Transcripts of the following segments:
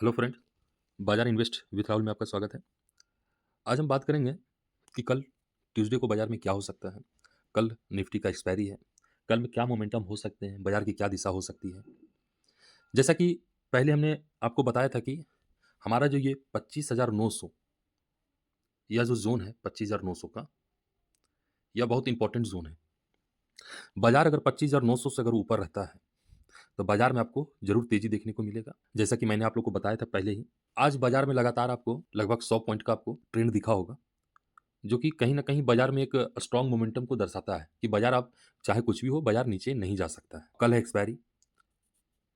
Hello friend, बाजार invest with Rahul में आपका स्वागत है। आज हम बात करेंगे कि कल ट्यूसडे को बाजार में क्या हो सकता है। कल निफ्टी का एक्सपायरी है। कल में क्या मोमेंटम हो सकते हैं, बाजार की क्या दिशा हो सकती है। जैसा कि पहले हमने आपको बताया था कि हमारा जो ये 25,900 यह जो जोन है 25,900 का, यह बहुत इंपॉर्टेंट जोन है। बाजार अगर 25,900 से अगर ऊपर रहता है तो बाजार में आपको जरूर तेजी देखने को मिलेगा। जैसा कि मैंने आप लोग को बताया था पहले ही, आज बाजार में लगातार आपको लगभग 100 पॉइंट का आपको ट्रेंड दिखा होगा, जो कि कहीं न कहीं बाजार में एक स्ट्रॉन्ग मोमेंटम को दर्शाता है कि बाजार अब चाहे कुछ भी हो, बाजार नीचे नहीं जा सकता है। कल है एक्सपायरी,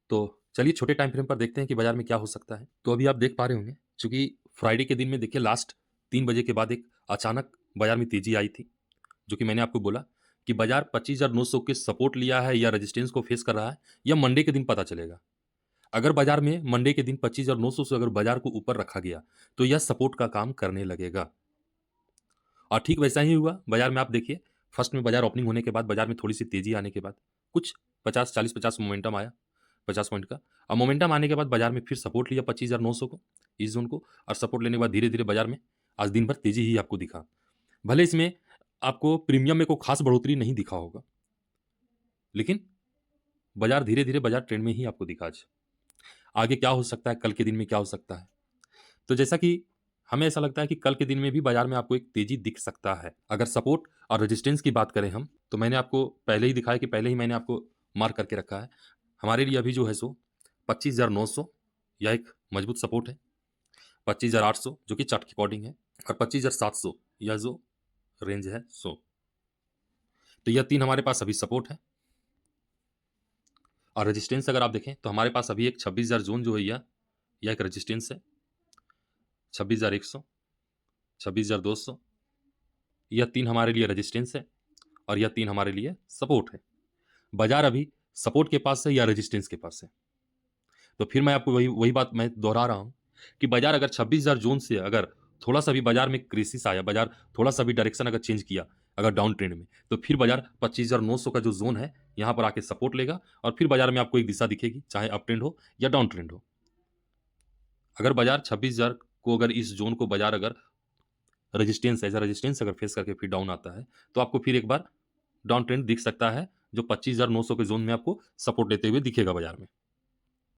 तो चलिए छोटे टाइम फ्रेम पर देखते हैं कि बाजार में क्या हो सकता है। तो अभी आप देख पा रहे होंगे, चूंकि फ्राइडे के दिन में देखिए लास्ट 3 बजे के बाद एक अचानक बाजार में तेजी आई थी, जो कि मैंने आपको बोला कि बाजार 25,900 के सपोर्ट लिया है या रेजिस्टेंस को फेस कर रहा है, यह मंडे के दिन पता चलेगा। अगर बाजार में मंडे के दिन 25,900 से अगर बाजार को ऊपर रखा गया, तो यह सपोर्ट का काम करने लगेगा। और ठीक वैसा ही हुआ बाजार में। आप देखिए, फर्स्ट में बाजार ओपनिंग होने के बाद बाजार में थोड़ी सी तेजी आने के बाद कुछ 50 मोमेंटम आया, 50 पॉइंट का। अब मोमेंटम आने के बाद बाजार में फिर सपोर्ट लिया 25,900 को, इस जोन को, और सपोर्ट लेने के बाद धीरे धीरे बाजार में आज दिन भर तेजी ही आपको दिखा। भले इसमें आपको प्रीमियम में कोई खास बढ़ोतरी नहीं दिखा होगा, लेकिन बाजार धीरे धीरे बाजार ट्रेंड में ही आपको दिखा। आज आगे क्या हो सकता है, कल के दिन में क्या हो सकता है, तो जैसा कि हमें ऐसा लगता है कि कल के दिन में भी बाजार में आपको एक तेजी दिख सकता है। अगर सपोर्ट और रेजिस्टेंस की बात करें हम, तो मैंने आपको पहले ही दिखाया कि पहले ही मैंने आपको मार्क करके रखा है। हमारे लिए अभी जो है सो 25,900 यह एक मजबूत सपोर्ट है, 25,800 जो कि चार्ट के अकॉर्डिंग है, और 25,700 यह जो रेंज है सो, तो यह तीन हमारे पास अभी सपोर्ट है। और रेजिस्टेंस अगर आप देखें तो हमारे पास अभी एक 26,000 जोन जो है यह एक रेजिस्टेंस है। 26,100, 26,200, यह तीन हमारे लिए रेजिस्टेंस है और यह तीन हमारे लिए सपोर्ट है। बाजार अभी सपोर्ट के पास है या रेजिस्टेंस के पास है। तो फिर मैं आपको वही वही बात मैं दोहरा रहा हूं कि बाजार अगर 26,000 जोन से अगर थोड़ा सा भी बाजार में क्रेसिस आया, बाजार थोड़ा सा भी डायरेक्शन अगर चेंज किया अगर डाउन ट्रेंड में, तो फिर बाजार 25,900 का जो जोन है यहां पर आके सपोर्ट लेगा और फिर बाजार में आपको एक दिशा दिखेगी, चाहे अप ट्रेंड हो या डाउन ट्रेंड हो। अगर बाजार 26,000 को अगर इस जोन को बाजार अगर रेजिस्टेंस एज रेजिस्टेंस अगर फेस करके फिर डाउन आता है, तो आपको फिर एक बार डाउन ट्रेंड दिख सकता है, जो 25,900 के जोन में आपको सपोर्ट लेते हुए दिखेगा बाजार में।